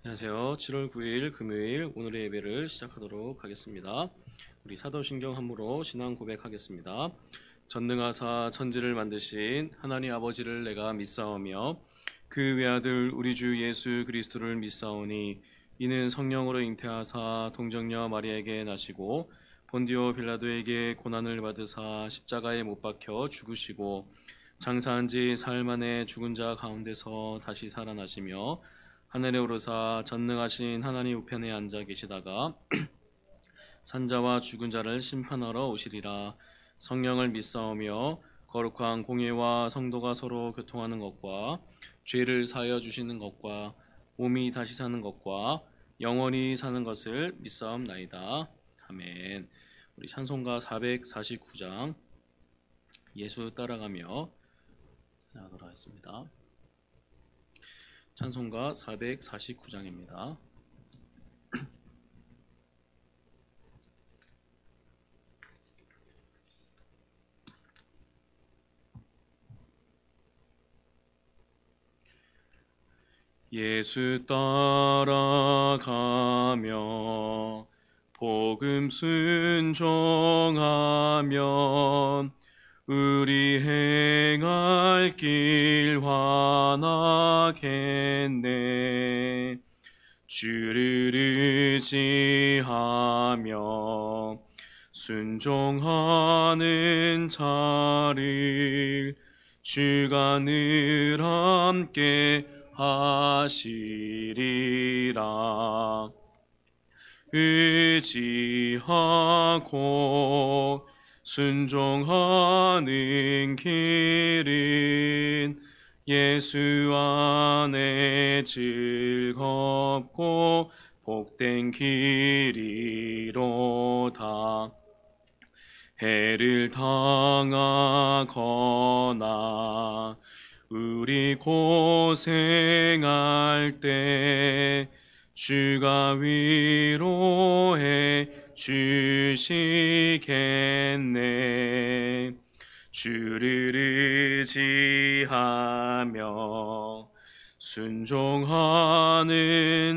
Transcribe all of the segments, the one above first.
안녕하세요. 7월 9일 금요일 오늘의 예배를 시작하도록 하겠습니다. 우리 사도신경 한무로 신앙 고백하겠습니다. 전능하사 천지를 만드신 하나님 아버지를 내가 믿사오며 그 외아들 우리 주 예수 그리스도를 믿사오니 이는 성령으로 잉태하사 동정녀 마리아에게 나시고 본디오 빌라도에게 고난을 받으사 십자가에 못 박혀 죽으시고 장사한 지 사흘 만에 죽은 자 가운데서 다시 살아나시며 하늘에 오르사 전능하신 하나님 우편에 앉아 계시다가 산자와 죽은 자를 심판하러 오시리라. 성령을 믿사오며 거룩한 공예와 성도가 서로 교통하는 것과 죄를 사하여 주시는 것과 몸이 다시 사는 것과 영원히 사는 것을 믿사옵나이다. 아멘. 우리 찬송가 449장 예수 따라가며 나가도록 하겠습니다. 찬송가 449장입니다. 예수 따라가며 복음 순종하면 우리 행할 길 환하겠네. 주를 의지하며 순종하는 자를 주가 늘 함께 하시리라. 의지하고 순종하는 길은 예수 안에 즐겁고 복된 길이로다. 해를 당하거나 우리 고생할 때 주가 위로해 주시겠네. 주를 의지하며 순종하는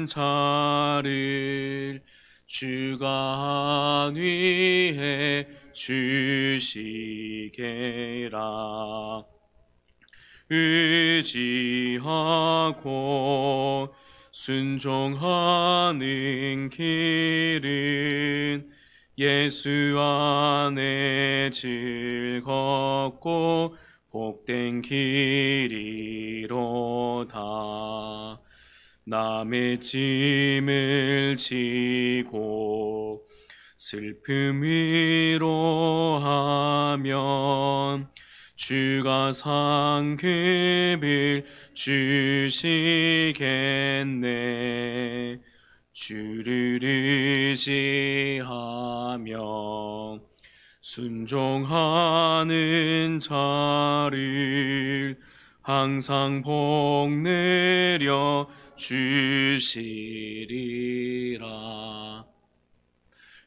자를 주가 안위해 주시게라. 의지하고 순종하는 길은 예수 안에 즐겁고 복된 길이로다. 남의 짐을 지고 슬픔 위로하면 주가 상급을 주시겠네. 주를 의지하며 순종하는 자를 항상 복 내려 주시리라.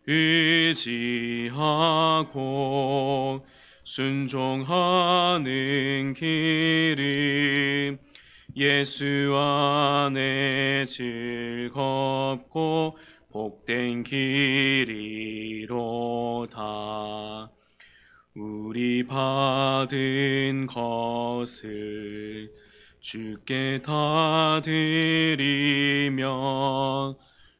의지하고 순종하는 길은 예수 안에 즐겁고 복된 길이로다. 우리 받은 것을 주께 다 드리면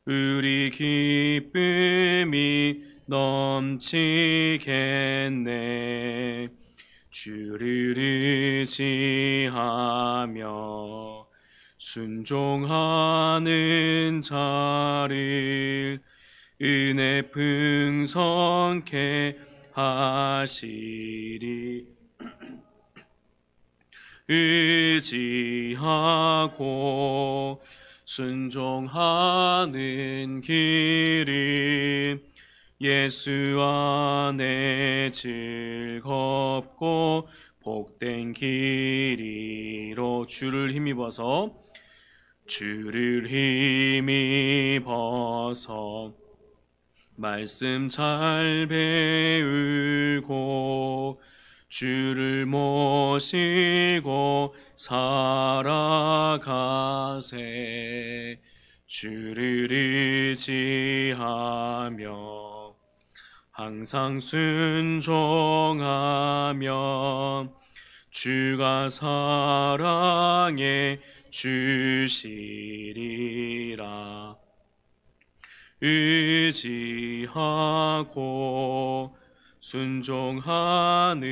우리 기쁨이 넘치겠네. 주를 의지하며 순종하는 자를 은혜 풍성케 하시리. 의지하고 순종하는 길은 예수 안에 즐겁고 복된 길이로. 주를 힘입어서 말씀 잘 배우고 주를 모시고 살아가세. 주를 의지하며 항상 순종하며 주가 사랑해 주시리라. 의지하고 순종하는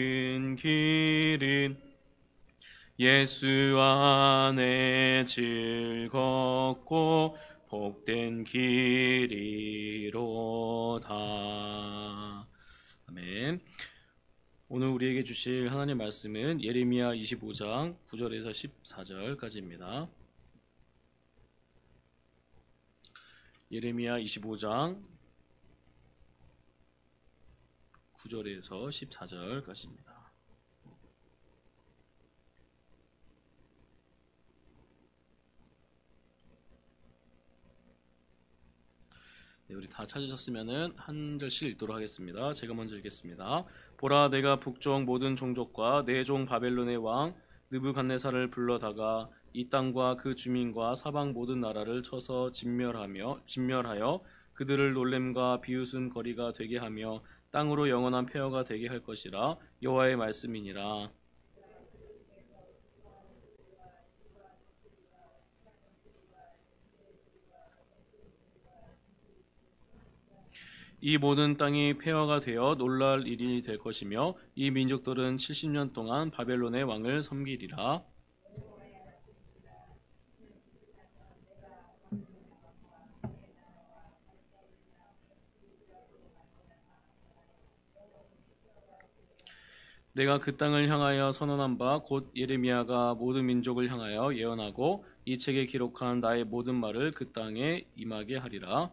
길은 예수 안에 즐겁고 복된 길이로다. 아멘. 오늘 우리에게 주실 하나님 말씀은 예레미야 25장 9절에서 14절까지입니다. 예레미야 25장 9절에서 14절까지입니다. 네, 우리 다 찾으셨으면은 한 절씩 읽도록 하겠습니다. 제가 먼저 읽겠습니다. 보라, 내가 북쪽 모든 종족과 내 종 바벨론의 왕 느부갓네살을 불러다가 이 땅과 그 주민과 사방 모든 나라를 쳐서 진멸하여 그들을 놀램과 비웃음 거리가 되게 하며 땅으로 영원한 폐허가 되게 할 것이라. 여호와의 말씀이니라. 이 모든 땅이 폐허가 되어 놀랄 일이 될 것이며 이 민족들은 70년 동안 바벨론의 왕을 섬기리라. 내가 그 땅을 향하여 선언한 바 곧 예레미야가 모든 민족을 향하여 예언하고 이 책에 기록한 나의 모든 말을 그 땅에 임하게 하리라.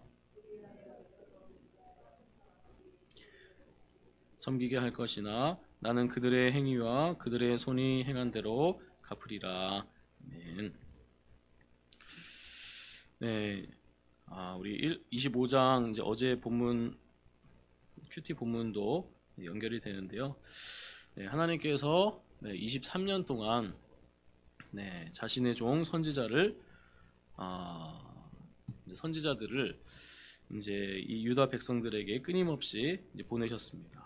섬기게 할 것이나 나는 그들의 행위와 그들의 손이 행한 대로 갚으리라. 아멘. 네, 우리 25장 이제 어제 본문 큐티 본문도 연결이 되는데요. 네, 하나님께서 23년 동안 자신의 종 선지자들을 이제 이 유다 백성들에게 끊임없이 이제 보내셨습니다.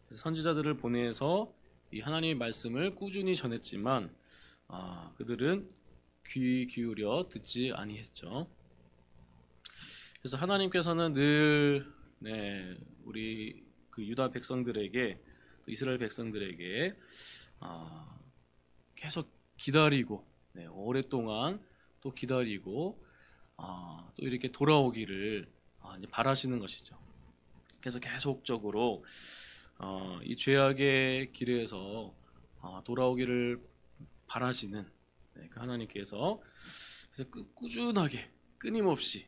그래서 선지자들을 보내서 이 하나님의 말씀을 꾸준히 전했지만 그들은 귀 기울여 듣지 아니했죠. 그래서 하나님께서는 늘 우리 그 유다 백성들에게 또 이스라엘 백성들에게 계속 기다리고 오랫동안 또 기다리고 또 이렇게 돌아오기를 이제 바라시는 것이죠. 그래서 계속적으로 이 죄악의 길에서 돌아오기를 바라시는 그 하나님께서 그래서 꾸준하게 끊임없이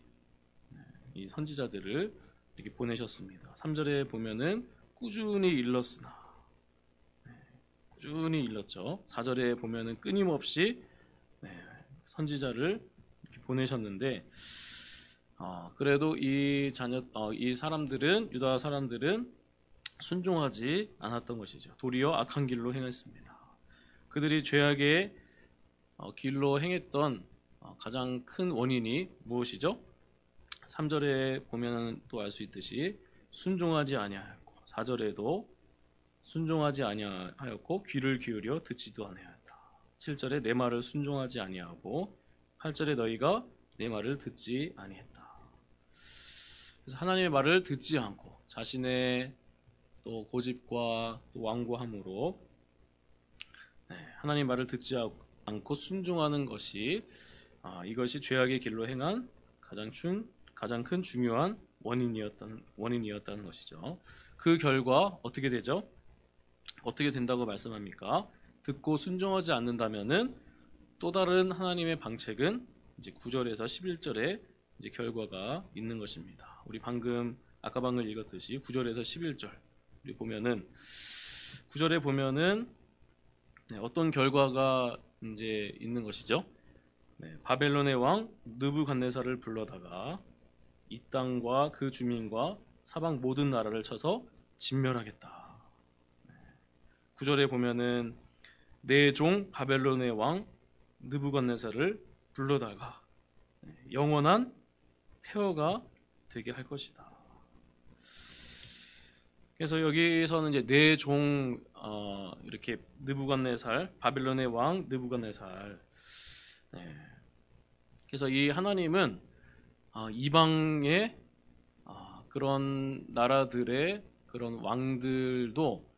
이 선지자들을 이렇게 보내셨습니다. 3절에 보면은 꾸준히 일렀으나 꾸준히 일렀죠. 4절에 보면은 끊임없이 선지자를 이렇게 보내셨는데 그래도 이 사람들은 유다 사람들은 순종하지 않았던 것이죠. 도리어 악한 길로 행했습니다. 그들이 죄악의 길로 행했던 가장 큰 원인이 무엇이죠? 3절에 보면 또 알 수 있듯이 순종하지 아니하였고 4절에도 순종하지 아니하였고 귀를 기울여 듣지도 아니하였다. 7절에 내 말을 순종하지 아니하고 8절에 너희가 내 말을 듣지 아니했다. 그래서 하나님의 말을 듣지 않고 자신의 또 고집과 또 완고함으로 하나님의 말을 듣지 않고 순종하는 것이 이것이 죄악의 길로 행한 가장 큰 중요한 원인이었다는 것이죠. 그 결과 어떻게 되죠? 어떻게 된다고 말씀합니까? 듣고 순종하지 않는다면은 또 다른 하나님의 방책은 이제 9절에서 11절에 이제 결과가 있는 것입니다. 우리 아까 방금 읽었듯이 9절에서 11절 우리 보면은 9절에 보면은 어떤 결과가 이제 있는 것이죠? 바벨론의 왕 느부갓네살을 불러다가 이 땅과 그 주민과 사방 모든 나라를 쳐서 진멸하겠다. 9절에 보면은 내 종 바벨론의 왕 느부갓네살을 불러다가 영원한 폐허가 되게 할 것이다. 그래서 여기서는 이제 내 종 이렇게 느부갓네살, 바벨론의 왕 느부갓네살. 그래서 이 하나님은 이방의 그런 나라들의 그런 왕들도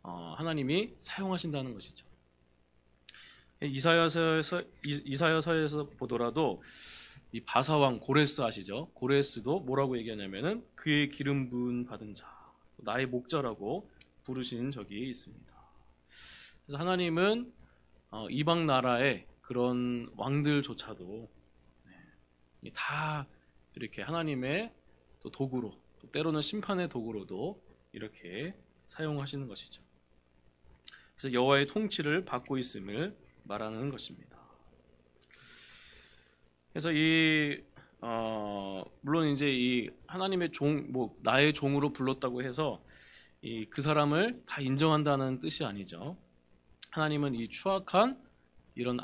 하나님이 사용하신다는 것이죠. 이사야서에서 보더라도 이 바사왕 고레스 아시죠? 고레스도 뭐라고 얘기하냐면은 그의 기름 부은 받은 자, 나의 목자라고 부르신 적이 있습니다. 그래서 하나님은 이방 나라의 그런 왕들조차도 다 이렇게 하나님의 또 도구로, 또 때로는 심판의 도구로도 이렇게 사용하시는 것이죠. 그래서 여호와의 통치를 받고 있음을 말하는 것입니다. 그래서 물론 이제 이 하나님의 종, 나의 종으로 불렀다고 해서 그 사람을 다 인정한다는 뜻이 아니죠. 하나님은 이 추악한 이런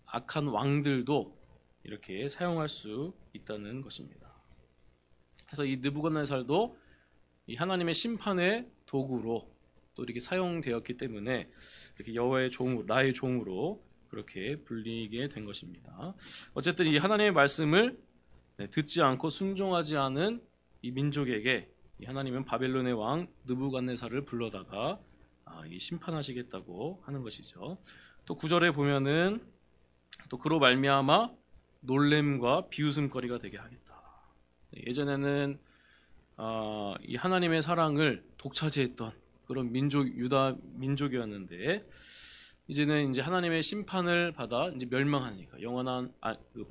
악한 왕들도 이렇게 사용할 수 있다는 것입니다. 그래서 이 느부갓네살도 이 하나님의 심판의 도구로 또 이렇게 사용되었기 때문에 이렇게 여호와의 종, 나의 종으로 그렇게 불리게 된 것입니다. 어쨌든 이 하나님의 말씀을 듣지 않고 순종하지 않은 이 민족에게 이 하나님은 바벨론의 왕 느부갓네살을 불러다가 이 심판하시겠다고 하는 것이죠. 또 9절에 보면은 또 그로 말미암아 놀램과 비웃음거리가 되게 하겠다. 예전에는 이 하나님의 사랑을 독차지했던 그런 유다 민족이었는데 이제는 이제 하나님의 심판을 받아 이제 멸망하니까 영원한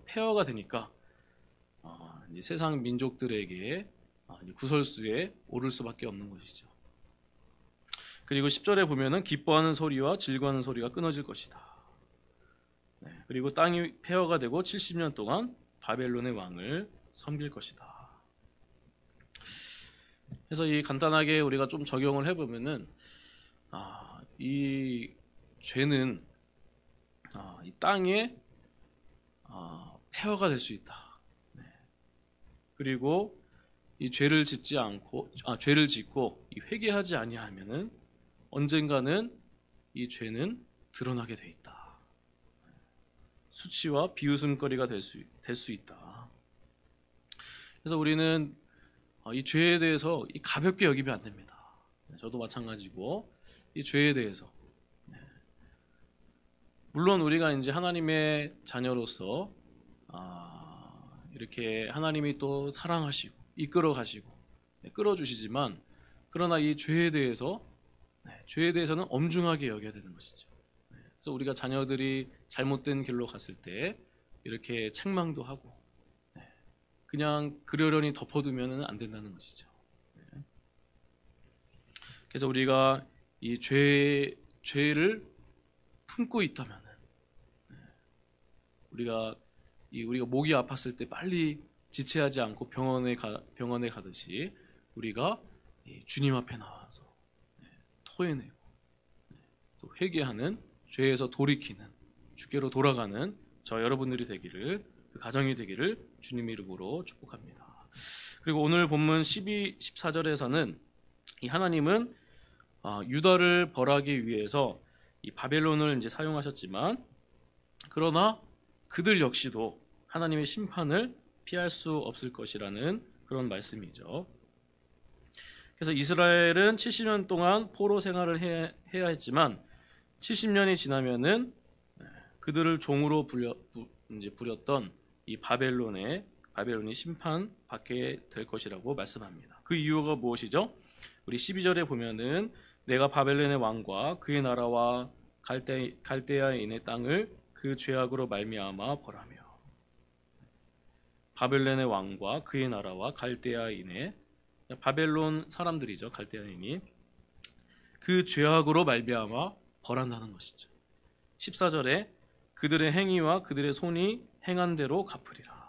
폐허가 되니까 이제 세상 민족들에게 이제 구설수에 오를 수밖에 없는 것이죠. 그리고 10절에 보면은 기뻐하는 소리와 즐거워하는 소리가 끊어질 것이다. 그리고 땅이 폐허가 되고 70년 동안 바벨론의 왕을 섬길 것이다. 그래서 이 간단하게 우리가 좀 적용을 해보면은 이 죄는 이 땅에 폐허가 될 수 있다. 그리고 이 죄를 짓고 이 회개하지 아니하면은 언젠가는 이 죄는 드러나게 돼 있다. 수치와 비웃음거리가 될 수 있다. 그래서 우리는 이 죄에 대해서 가볍게 여기면 안 됩니다. 저도 마찬가지고 이 죄에 대해서 물론 우리가 이제 하나님의 자녀로서 이렇게 하나님이 또 사랑하시고 이끌어 가시고 끌어주시지만 그러나 이 죄에 대해서는 엄중하게 여겨야 되는 것이죠. 그래서 우리가 자녀들이 잘못된 길로 갔을 때 이렇게 책망도 하고 그냥 그러려니 덮어두면 안 된다는 것이죠. 그래서 우리가 이 죄를 품고 있다면 우리가 목이 아팠을 때 빨리 지체하지 않고 병원에 가듯이 우리가 주님 앞에 나와서 토해내고 또 회개하는 죄에서 돌이키는 주께로 돌아가는 저 여러분들이 되기를 그 가정이 되기를 주님의 이름으로 축복합니다. 그리고 오늘 본문 14절에서는 이 하나님은 유다를 벌하기 위해서 이 바벨론을 이제 사용하셨지만 그러나 그들 역시도 하나님의 심판을 피할 수 없을 것이라는 그런 말씀이죠. 그래서 이스라엘은 70년 동안 포로 생활을 해야 했지만 70년이 지나면은 그들을 종으로 부렸던 이 바벨론이 심판받게 될 것이라고 말씀합니다. 그 이유가 무엇이죠? 우리 12절에 보면은 내가 바벨론의 왕과 그의 나라와 갈대아인의 땅을 그 죄악으로 말미암아 벌하며 바벨론의 왕과 그의 나라와 갈대아인의 바벨론 사람들이죠. 갈대아인이 그 죄악으로 말미암아 벌한다는 것이죠. 14절에 그들의 행위와 그들의 손이 행한 대로 갚으리라.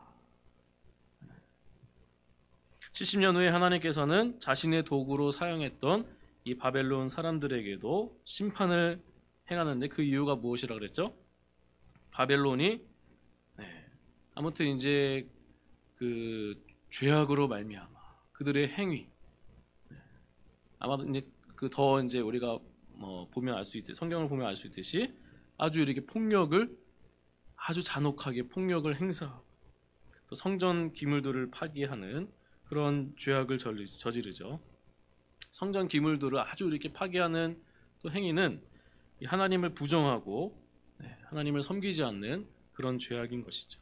70년 후에 하나님께서는 자신의 도구로 사용했던 이 바벨론 사람들에게도 심판을 행하는데 그 이유가 무엇이라 그랬죠? 바벨론이 아무튼 이제 그 죄악으로 말미암아 그들의 행위, 아마 이제 그 더 이제 우리가 보면 알 수 있듯이, 성경을 보면 알 수 있듯이 아주 이렇게 폭력을, 아주 잔혹하게 폭력을 행사하고 또 성전 기물들을 파괴하는 그런 죄악을 저지르죠. 성전 기물들을 아주 이렇게 파괴하는 또 행위는 이 하나님을 부정하고 하나님을 섬기지 않는 그런 죄악인 것이죠.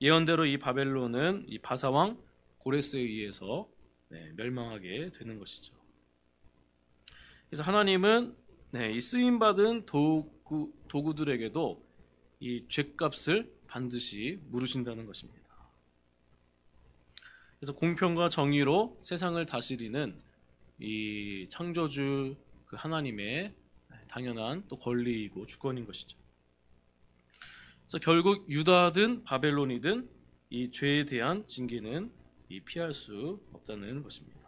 예언대로 이 바벨론은 이 바사왕 고레스에 의해서 멸망하게 되는 것이죠. 그래서 하나님은 이 쓰임받은 도구들에게도 이 죄값을 반드시 물으신다는 것입니다. 그래서 공평과 정의로 세상을 다스리는 이 창조주 그 하나님의 당연한 또 권리이고 주권인 것이죠. 그래서 결국 유다든 바벨론이든 이 죄에 대한 징계는 피할 수 없다는 것입니다.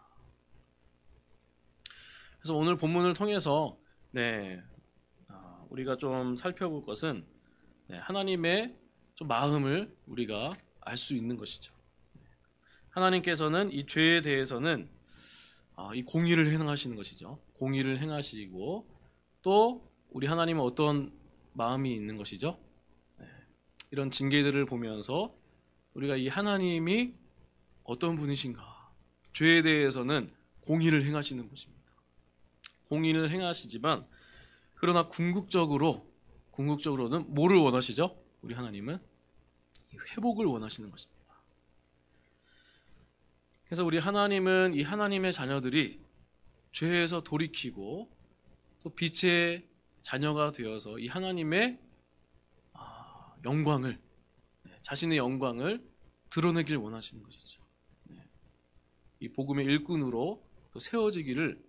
그래서 오늘 본문을 통해서 우리가 좀 살펴볼 것은 하나님의 좀 마음을 우리가 알 수 있는 것이죠. 하나님께서는 이 죄에 대해서는 이 공의를 행하시는 것이죠. 공의를 행하시고 또 우리 하나님은 어떤 마음이 있는 것이죠. 이런 징계들을 보면서 우리가 이 하나님이 어떤 분이신가, 죄에 대해서는 공의를 행하시는 것입니다. 공의를 행하시지만 그러나 궁극적으로는 뭐를 원하시죠? 우리 하나님은 회복을 원하시는 것입니다. 그래서 우리 하나님은 이 하나님의 자녀들이 죄에서 돌이키고 또 빛의 자녀가 되어서 이 하나님의 영광을, 자신의 영광을 드러내길 원하시는 것이죠. 이 복음의 일꾼으로 또 세워지기를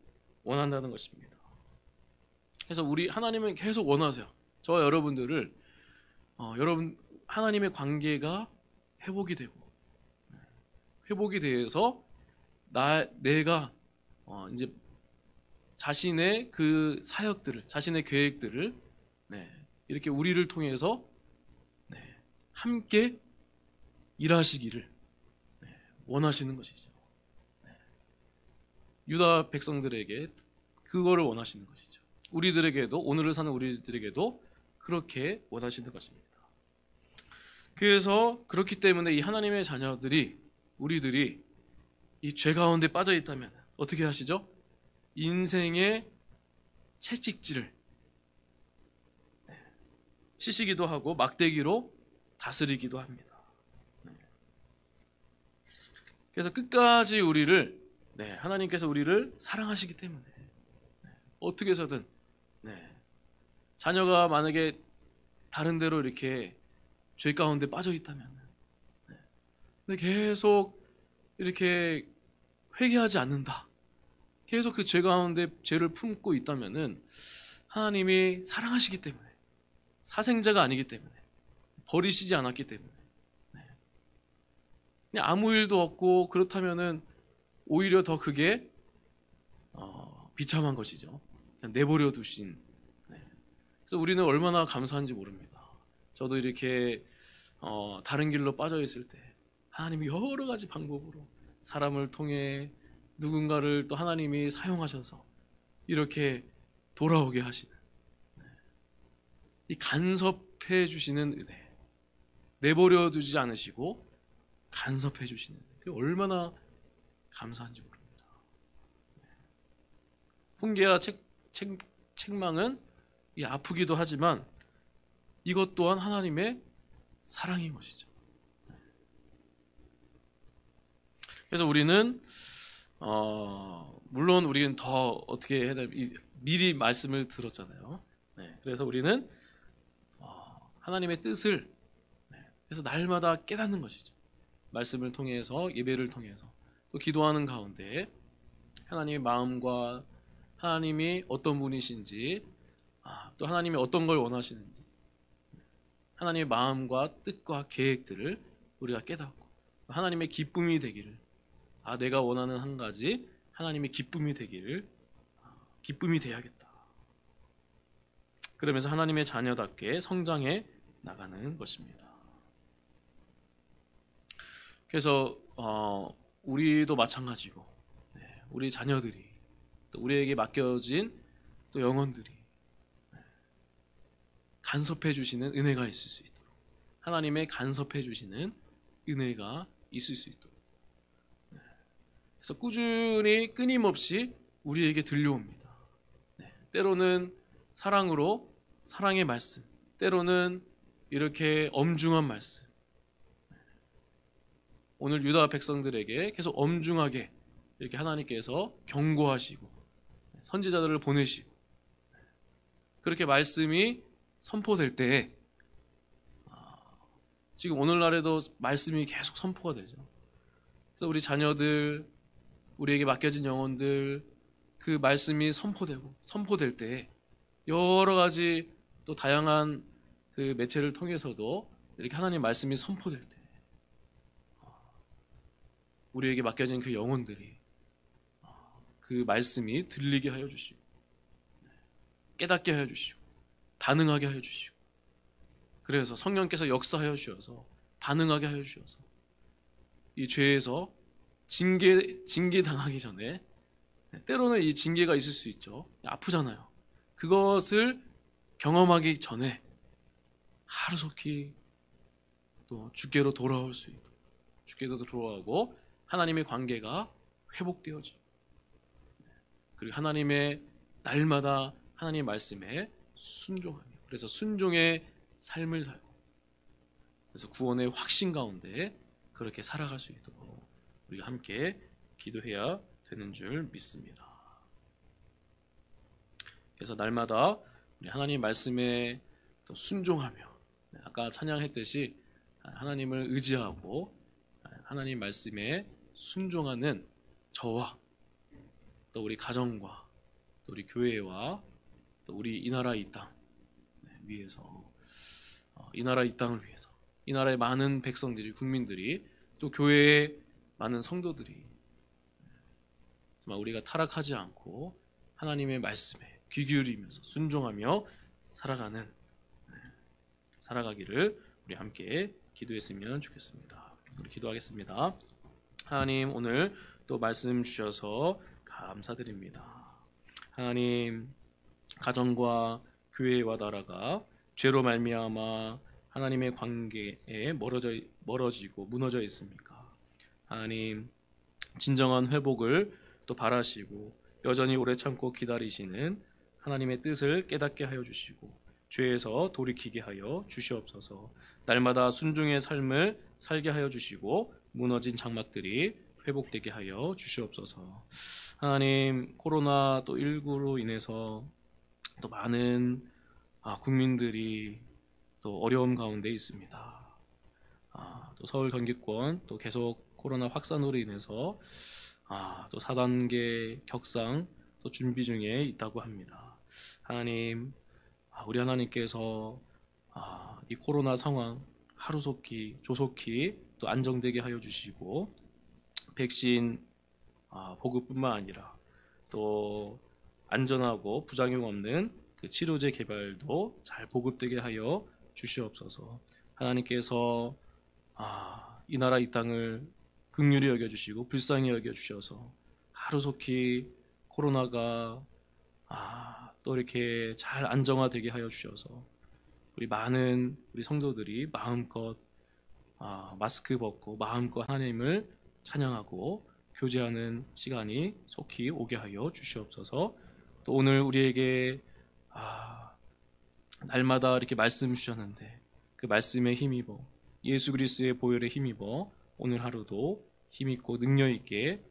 원한다는 것입니다. 그래서 우리 하나님은 계속 원하세요. 저와 여러분들을 여러분 하나님의 관계가 회복이 되고 회복이 되어서 내가 이제 자신의 그 사역들을, 자신의 계획들을 이렇게 우리를 통해서 함께 일하시기를 원하시는 것이죠. 유다 백성들에게 그거를 원하시는 것이죠. 우리들에게도, 오늘을 사는 우리들에게도 그렇게 원하시는 것입니다. 그래서 그렇기 때문에 이 하나님의 자녀들이, 우리들이 이 죄 가운데 빠져 있다면 어떻게 하시죠? 인생의 채찍질을 치시기도 하고 막대기로 다스리기도 합니다. 그래서 끝까지 우리를, 하나님께서 우리를 사랑하시기 때문에 어떻게 해서든 자녀가 만약에 다른 데로 이렇게 죄 가운데 빠져 있다면 근데 계속 이렇게 회개하지 않는다, 계속 그 죄 가운데 죄를 품고 있다면은 하나님이 사랑하시기 때문에, 사생자가 아니기 때문에, 버리시지 않았기 때문에 그냥 아무 일도 없고, 그렇다면은 오히려 더 그게 비참한 것이죠. 그냥 내버려 두신. 그래서 우리는 얼마나 감사한지 모릅니다. 저도 이렇게 다른 길로 빠져 있을 때 하나님이 여러 가지 방법으로 사람을 통해 누군가를 또 하나님이 사용하셔서 이렇게 돌아오게 하시는 이 간섭해 주시는 은혜, 내버려 두지 않으시고 간섭해 주시는, 그게 얼마나 감사한지 모릅니다. 훈계와 책망은 아프기도 하지만 이것 또한 하나님의 사랑인 것이죠. 그래서 우리는 물론 우리는 더 어떻게 해야 되나, 미리 말씀을 들었잖아요. 그래서 우리는 하나님의 뜻을 그래서 날마다 깨닫는 것이죠. 말씀을 통해서, 예배를 통해서, 또 기도하는 가운데 하나님의 마음과 하나님이 어떤 분이신지, 또 하나님이 어떤 걸 원하시는지, 하나님의 마음과 뜻과 계획들을 우리가 깨닫고 하나님의 기쁨이 되기를, 내가 원하는 한 가지 하나님의 기쁨이 되기를, 기쁨이 돼야겠다. 그러면서 하나님의 자녀답게 성장해 나가는 것입니다. 그래서 우리도 마찬가지고, 우리 자녀들이 또 우리에게 맡겨진 또 영혼들이 간섭해 주시는 은혜가 있을 수 있도록, 하나님의 간섭해 주시는 은혜가 있을 수 있도록, 그래서 꾸준히 끊임없이 우리에게 들려옵니다. 때로는 사랑으로, 사랑의 말씀, 때로는 이렇게 엄중한 말씀. 오늘 유다 백성들에게 계속 엄중하게 이렇게 하나님께서 경고하시고 선지자들을 보내시고, 그렇게 말씀이 선포될 때, 지금 오늘날에도 말씀이 계속 선포가 되죠. 그래서 우리 자녀들, 우리에게 맡겨진 영혼들, 그 말씀이 선포될 때 여러 가지 또 다양한 그 매체를 통해서도 이렇게 하나님 말씀이 선포될 때 우리에게 맡겨진 그 영혼들이 그 말씀이 들리게 하여 주시고, 깨닫게 하여 주시고, 반응하게 하여 주시고, 그래서 성령께서 역사하여 주셔서 반응하게 하여 주셔서 이 죄에서 징계 당하기 전에, 때로는 이 징계가 있을 수 있죠. 아프잖아요. 그것을 경험하기 전에 하루속히 또 주께로 돌아올 수 있도록, 주께로 돌아오고 하나님의 관계가 회복되어지고, 그리고 하나님의 날마다 하나님의 말씀에 순종하며, 그래서 순종의 삶을 살고, 그래서 구원의 확신 가운데 그렇게 살아갈 수 있도록 우리가 함께 기도해야 되는 줄 믿습니다. 그래서 날마다 우리 하나님 말씀에 또 순종하며, 아까 찬양했듯이 하나님을 의지하고 하나님 말씀에 순종하는 저와 또 우리 가정과 또 우리 교회와 또 우리 이 나라 이 땅 위해서, 이 나라 이 땅을 위해서, 이 나라의 많은 백성들이, 국민들이, 또 교회의 많은 성도들이 정말 우리가 타락하지 않고 하나님의 말씀에 귀 기울이면서 순종하며 살아가기를 우리 함께 기도했으면 좋겠습니다. 우리 기도하겠습니다. 하나님, 오늘 또 말씀 주셔서 감사드립니다. 하나님, 가정과 교회와 나라가 죄로 말미암아 하나님의 관계에 멀어지고 무너져 있습니까? 하나님, 진정한 회복을 또 바라시고 여전히 오래 참고 기다리시는 하나님의 뜻을 깨닫게 하여 주시고 죄에서 돌이키게 하여 주시옵소서. 날마다 순종의 삶을 살게 하여 주시고 무너진 장막들이 회복되게 하여 주시옵소서. 하나님, 코로나 또 19로 인해서 또 많은 국민들이 또 어려움 가운데 있습니다. 또 서울 경기권 또 계속 코로나 확산으로 인해서 또 4단계 격상 또 준비 중에 있다고 합니다. 하나님, 우리 하나님께서 이 코로나 상황 하루속히 조속히 또 안정되게 하여 주시고, 백신 보급뿐만 아니라 또 안전하고 부작용 없는 그 치료제 개발도 잘 보급되게 하여 주시옵소서. 하나님께서 이 나라 이 땅을 긍휼히 여겨주시고 불쌍히 여겨주셔서 하루속히 코로나가 또 이렇게 잘 안정화되게 하여 주셔서 우리 많은 우리 성도들이 마음껏 마스크 벗고 마음껏 하나님을 찬양하고 교제하는 시간이 속히 오게 하여 주시옵소서. 또 오늘 우리에게 날마다 이렇게 말씀 주셨는데 그 말씀에 힘입어, 예수 그리스도의 보혈에 힘입어 오늘 하루도 힘있고 능력있게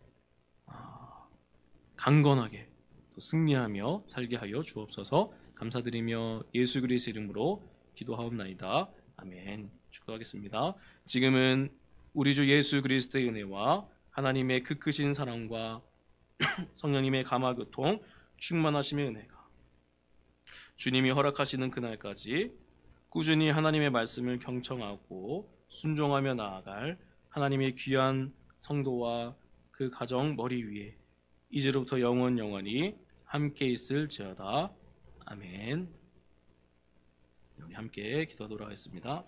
강건하게 또 승리하며 살게 하여 주옵소서. 감사드리며 예수 그리스도 이름으로 기도하옵나이다. 아멘. 축도하겠습니다. 지금은 우리 주 예수 그리스도의 은혜와 하나님의 그 크신 사랑과 성령님의 감화교통 충만하심의 은혜가 주님이 허락하시는 그날까지 꾸준히 하나님의 말씀을 경청하고 순종하며 나아갈 하나님의 귀한 성도와 그 가정 머리 위에 이제로부터 영원히 함께 있을지어다. 아멘. 우리 함께 기도하도록 하겠습니다.